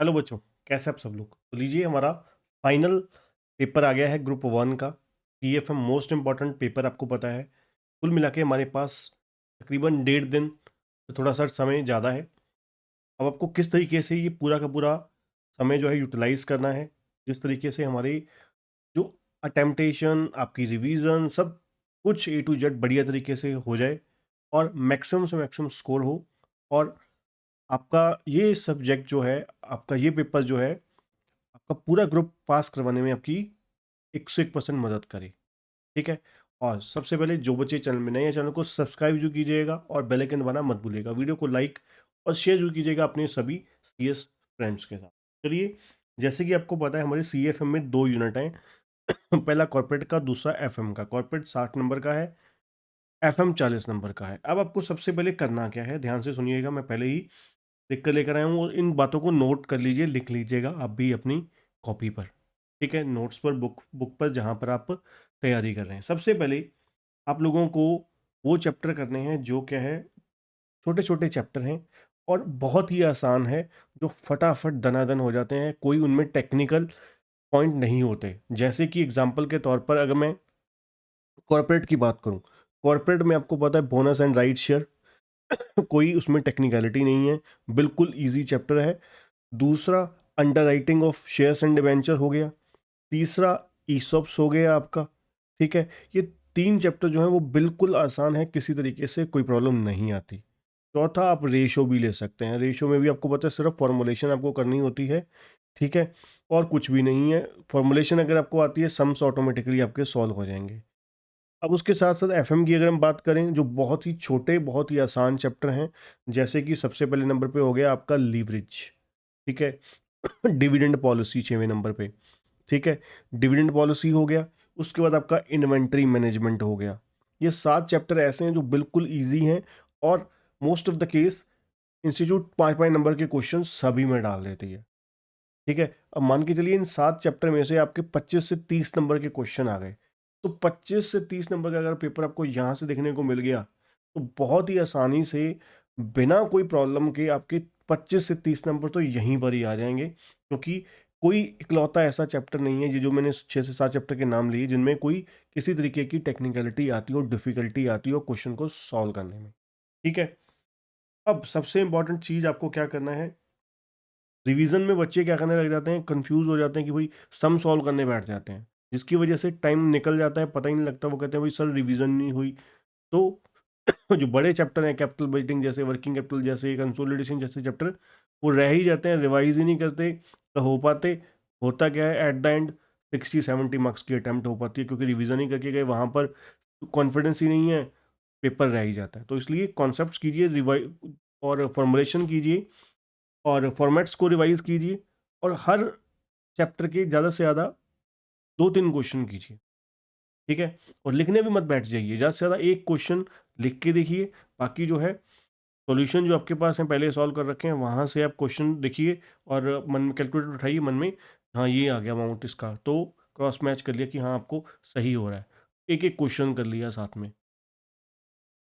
Hello बच्चों, कैसे आप सब लोग। तो लीजिए, हमारा फाइनल पेपर आ गया है ग्रुप वन का। TFM मोस्ट इम्पॉर्टेंट पेपर, आपको पता है। कुल मिला के हमारे पास तकरीबन 1.5 दिन तो थोड़ा सा समय ज़्यादा है। अब आपको किस तरीके से ये पूरा का पूरा समय जो है यूटिलाइज करना है, जिस तरीके से हमारी जो अटेम्पटेशन, आपकी रिवीजन, सब कुछ A to Z बढ़िया तरीके से हो जाए और मैक्सिमम से मैक्सिमम स्कोर हो, और आपका ये सब्जेक्ट जो है, आपका ये पेपर जो है, आपका पूरा ग्रुप पास करवाने में आपकी 101% मदद करे। ठीक है। और सबसे पहले जो बच्चे चैनल में नए हैं, चैनल को सब्सक्राइब जरूर कीजिएगा और बेल आइकन दबाना मत भूलिएगा। वीडियो को लाइक और शेयर जरूर कीजिएगा अपने सभी CS फ्रेंड्स के साथ। चलिए, जैसे कि आपको पता है, हमारे CFM में 2 यूनिट हैं। पहला कॉर्पोरेट का, दूसरा FM का। कॉर्पोरेट 60 नंबर का है, FM 40 नंबर का है। अब आपको सबसे पहले करना क्या है, ध्यान से सुनिएगा। मैं पहले ही लिख कर लेकर आया हूँ, और इन बातों को नोट कर लीजिए, लिख लीजिएगा आप भी अपनी कॉपी पर। ठीक है, नोट्स पर, बुक बुक पर, जहाँ पर आप तैयारी कर रहे हैं। सबसे पहले आप लोगों को वो चैप्टर करने हैं जो क्या है, छोटे छोटे चैप्टर हैं और बहुत ही आसान है, जो फटाफट दनादन हो जाते हैं। कोई उनमें टेक्निकल पॉइंट नहीं होते। जैसे कि एग्जांपल के तौर पर अगर मैं कॉर्पोरेट की बात करूं, कॉर्पोरेट में आपको पता है बोनस एंड राइट शेयर, कोई उसमें टेक्निकलिटी नहीं है, बिल्कुल ईजी चैप्टर है। दूसरा, under writing of shares and debenture हो गया। तीसरा, ईसॉप्स हो गया आपका। ठीक है, ये 3 चैप्टर जो हैं वो बिल्कुल आसान है, किसी तरीके से कोई प्रॉब्लम नहीं आती। चौथा, आप रेशो भी ले सकते हैं। रेशो में भी आपको पता है सिर्फ फॉर्मुलेशन आपको करनी होती है। ठीक है, और कुछ भी नहीं है। फॉर्मुलेशन अगर आपको आती है, सम्स ऑटोमेटिकली आपके सॉल्व हो जाएंगे। अब उसके साथ साथ FM की अगर हम बात करें, जो बहुत ही छोटे, बहुत ही आसान चैप्टर हैं, जैसे कि सबसे पहले नंबर पे हो गया आपका लीवरेज। ठीक है। डिविडेंड पॉलिसी 6वें नंबर पे। ठीक है, डिविडेंड पॉलिसी हो गया। उसके बाद आपका इन्वेंट्री मैनेजमेंट हो गया। ये 7 चैप्टर ऐसे हैं जो बिल्कुल इजी हैं, और most of the case institute 5-5 number के क्वेश्चन सभी में डाल देती है। ठीक है, अब मान के चलिए इन 7 चैप्टर में से आपके 25 से 30 नंबर के क्वेश्चन आ गए, तो 25 से 30 नंबर का अगर पेपर आपको यहाँ से देखने को मिल गया, तो बहुत ही आसानी से, बिना कोई प्रॉब्लम के, आपके 25 से 30 नंबर तो यहीं पर ही आ जाएंगे। क्योंकि कोई इकलौता ऐसा चैप्टर नहीं है, ये जो मैंने 6 से 7 चैप्टर के नाम लिए, जिनमें कोई किसी तरीके की टेक्निकलिटी आती हो, डिफिकल्टी आती हो क्वेश्चन को सॉल्व करने में। ठीक है। अब सबसे इंपॉर्टेंट चीज आपको क्या करना है, रिवीजन में बच्चे क्या करने लग जाते हैं, कंफ्यूज हो जाते हैं कि भाई सम सॉल्व करने बैठ जाते हैं, जिसकी वजह से टाइम निकल जाता है, पता ही नहीं लगता। वो कहते हैं भाई सर रिवीजन नहीं हुई। तो जो बड़े चैप्टर हैं, कैपिटल बजटिंग जैसे, वर्किंग कैपिटल जैसे, कंसोलिडेशन जैसे चैप्टर, वो रह ही जाते हैं, रिवाइज ही नहीं करते, तो हो पाते। होता क्या है, एट द एंड 60-70 मार्क्स की अटैम्प्ट हो पाती है, क्योंकि रिवीजन ही करके गए, वहाँ पर कॉन्फिडेंस ही नहीं है, पेपर रह ही जाता है। तो इसलिए कॉन्सेप्ट्स कीजिए, रिवाइज और फॉर्मुलेशन कीजिए, और फॉर्मेट्स को रिवाइज कीजिए, और हर चैप्टर के ज़्यादा से ज़्यादा 2-3 क्वेश्चन कीजिए। ठीक है, और लिखने भी मत बैठ जाइए, ज़्यादा से ज़्यादा एक क्वेश्चन लिख के देखिए। बाकी जो है सॉल्यूशन जो आपके पास है पहले सॉल्व कर रखे हैं, वहाँ से आप क्वेश्चन देखिए, और मन में कैलकुलेटर उठाइए, मन में हाँ ये आ गया अमाउंट इसका, तो क्रॉस मैच कर लिया कि हाँ आपको सही हो रहा है। एक एक क्वेश्चन कर लिया साथ में।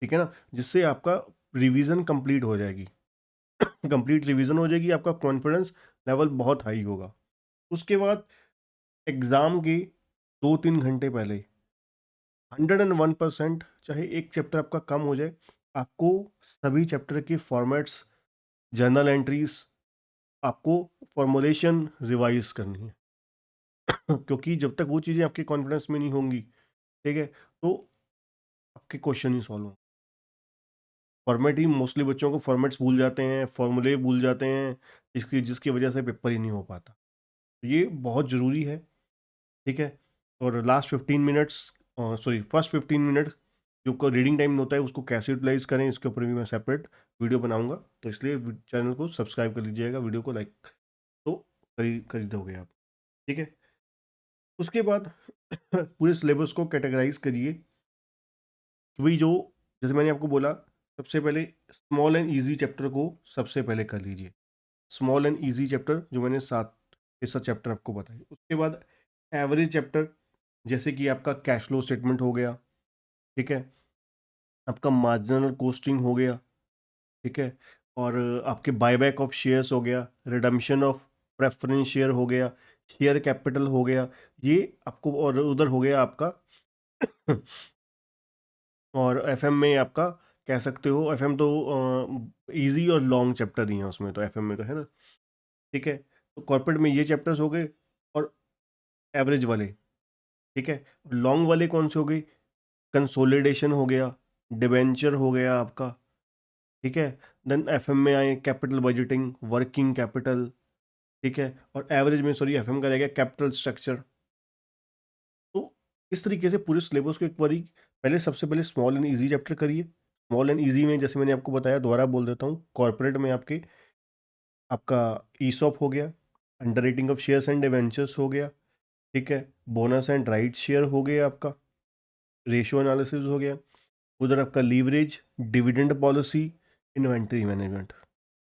ठीक है ना, जिससे आपका रिवीजन कंप्लीट हो जाएगी। कंप्लीट रिवीजन हो जाएगी, आपका कॉन्फिडेंस लेवल बहुत हाई होगा। उसके बाद एग्ज़ाम के 2-3 घंटे पहले 101%, चाहे एक चैप्टर आपका कम हो जाए, आपको सभी चैप्टर के फॉर्मेट्स, जर्नल एंट्रीज, आपको फॉर्मुलेशन रिवाइज करनी है। क्योंकि जब तक वो चीज़ें आपके कॉन्फिडेंस में नहीं होंगी, ठीक है, तो आपके क्वेश्चन ही सॉल्व होंगे। फॉर्मेट ही, मोस्टली बच्चों को फॉर्मेट्स भूल जाते हैं, फॉर्मूले भूल जाते हैं, इसकी जिसकी वजह से पेपर ही नहीं हो पाता। ये बहुत ज़रूरी है। ठीक है, और last 15 minutes, sorry first 15 minute जो रीडिंग टाइम होता है, उसको कैसे यूटिलाइज करें, इसके ऊपर भी मैं सेपरेट वीडियो बनाऊंगा। तो इसलिए चैनल को सब्सक्राइब कर लीजिएगा, वीडियो को लाइक तो कर ही दोगे आप। ठीक है, उसके बाद पूरे सिलेबस को कैटेगराइज करिए कि भाई जो, जैसे मैंने आपको बोला, सबसे पहले स्मॉल एंड इजी चैप्टर को सबसे पहले कर लीजिए। स्मॉल एंड इजी चैप्टर जो मैंने 7 चैप्टर आपको बताए। उसके बाद एवरेज चैप्टर, जैसे कि आपका कैश फ्लो स्टेटमेंट हो गया। ठीक है, आपका मार्जिनल कोस्टिंग हो गया। ठीक है, और आपके बायबैक ऑफ शेयर्स हो गया, रिडम्पशन ऑफ प्रेफरेंस शेयर हो गया, शेयर कैपिटल हो गया, ये आपको, और उधर हो गया आपका और एफएम में आपका कह सकते हो, एफएम तो इजी और लॉन्ग चैप्टर ही है उसमें, तो एफएम में तो है ना। ठीक है, तो कॉर्पोरेट में ये चैप्टर्स हो गए, और एवरेज वाले। ठीक है, लॉन्ग वाले कौन से हो गए? कंसोलिडेशन हो गया, डिबेंचर हो गया आपका। ठीक है, देन एफएम में आए कैपिटल बजटिंग, वर्किंग कैपिटल। ठीक है, और एवरेज में, सॉरी, एफएम का रह गया कैपिटल स्ट्रक्चर। तो इस तरीके से पूरे सिलेबस को एक बारी पहले, सबसे पहले स्मॉल एंड इजी चैप्टर करिए। स्मॉल एंड इजी में जैसे मैंने आपको बताया, दोबारा बोल देता हूँ, कॉर्पोरेट में आपका ईसॉप हो गया, under rating of shares and debentures हो गया। ठीक है, बोनस एंड राइट शेयर हो गया आपका, रेशियो एनालिसिस हो गया, उधर आपका leverage, dividend policy, inventory management.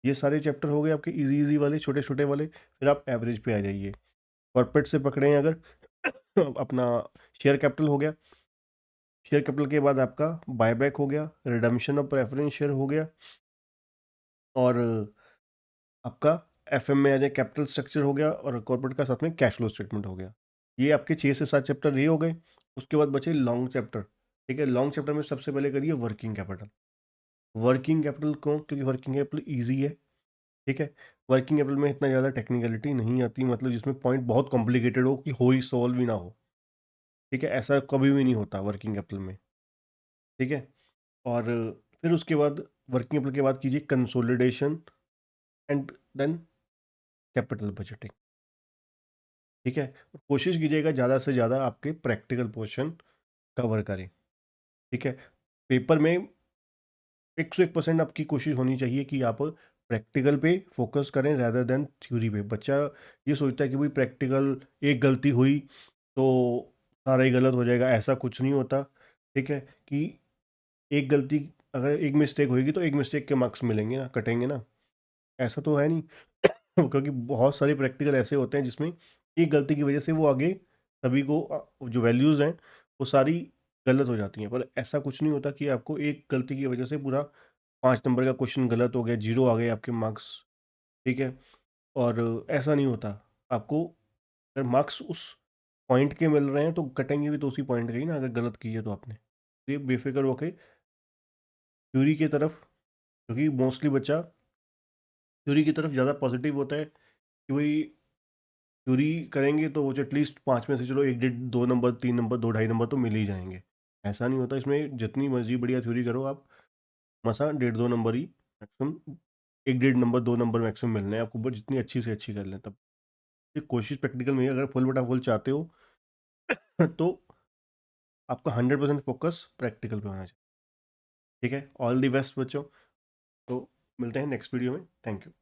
ये सारे चैप्टर हो गए आपके इजी इजी वाले, छोटे छोटे वाले। फिर आप एवरेज पे आ जाइए। कॉर्पोरेट से पकड़े हैं अगर अपना शेयर कैपिटल हो गया, शेयर कैपिटल के बाद आपका बायबैक हो गया, रिडम्पशन ऑफ प्रेफरेंस शेयर हो गया, और आपका एफएम में आ जाए कैपिटल स्ट्रक्चर हो गया, और कॉर्पोरेट का साथ में कैश फ्लो स्टेटमेंट हो गया। ये आपके 6 से 7 चैप्टर ये हो गए। उसके बाद बचे लॉन्ग चैप्टर। ठीक है, लॉन्ग चैप्टर में सबसे पहले करिए वर्किंग कैपिटल। वर्किंग कैपिटल क्यों? क्योंकि वर्किंग कैपिटल ईजी है। ठीक है, वर्किंग कैपिटल में इतना ज़्यादा टेक्निकलिटी नहीं आती, मतलब जिसमें पॉइंट बहुत कॉम्प्लिकेटेड हो कि हो ही सॉल्व भी ना हो। ठीक है, ऐसा कभी भी नहीं होता वर्किंग कैपिटल में। ठीक है, और फिर उसके बाद वर्किंग कैपिटल के बाद कीजिए consolidation, and then capital budgeting. ठीक है, कोशिश कीजिएगा ज़्यादा से ज़्यादा आपके प्रैक्टिकल पोर्शन कवर करें। ठीक है, पेपर में 101% आपकी कोशिश होनी चाहिए कि आप प्रैक्टिकल पे फोकस करें रैदर देन थ्योरी पे। बच्चा ये सोचता है कि भाई प्रैक्टिकल एक गलती हुई तो सारा ही गलत हो जाएगा, ऐसा कुछ नहीं होता। ठीक है, कि एक गलती, अगर एक मिस्टेक होगी तो एक मिस्टेक के मार्क्स मिलेंगे ना, कटेंगे ना, ऐसा तो है नहीं क्योंकि बहुत सारे प्रैक्टिकल ऐसे होते हैं जिसमें एक गलती की वजह से वो आगे सभी को जो वैल्यूज़ हैं वो सारी गलत हो जाती हैं। पर ऐसा कुछ नहीं होता कि आपको एक गलती की वजह से पूरा 5 नंबर का क्वेश्चन गलत हो गया, 0 आ गए आपके मार्क्स। ठीक है, और ऐसा नहीं होता। आपको अगर मार्क्स उस पॉइंट के मिल रहे हैं तो कटेंगे भी तो उसी पॉइंट के ही ना, अगर गलत की है तो आपने। तो ये बेफिक्र होके थ्योरी की तरफ, क्योंकि मोस्टली बच्चा थ्योरी की तरफ ज़्यादा पॉजिटिव होता है कि भाई थ्योरी करेंगे तो वो एटलीस्ट 5 में से चलो 1, 1.5, 2 नंबर, 3 नंबर, 2, 2.5 नंबर तो मिल ही जाएंगे। ऐसा नहीं होता, इसमें जितनी मर्जी बढ़िया थ्योरी करो आप, मसा 1.5, 2 नंबर ही मैक्सिमम, 1, 1.5 नंबर, 2 नंबर मैक्सिमम मिलने हैं आपको, बस जितनी अच्छी से अच्छी कर लें तब। ये कोशिश प्रैक्टिकल में ही, अगर फुल बटा फुल चाहते हो तो आपका 100% फोकस प्रैक्टिकल पे होना चाहिए। ठीक है, ऑल दी बेस्ट बच्चों। तो मिलते हैं नेक्स्ट वीडियो में। Thank you.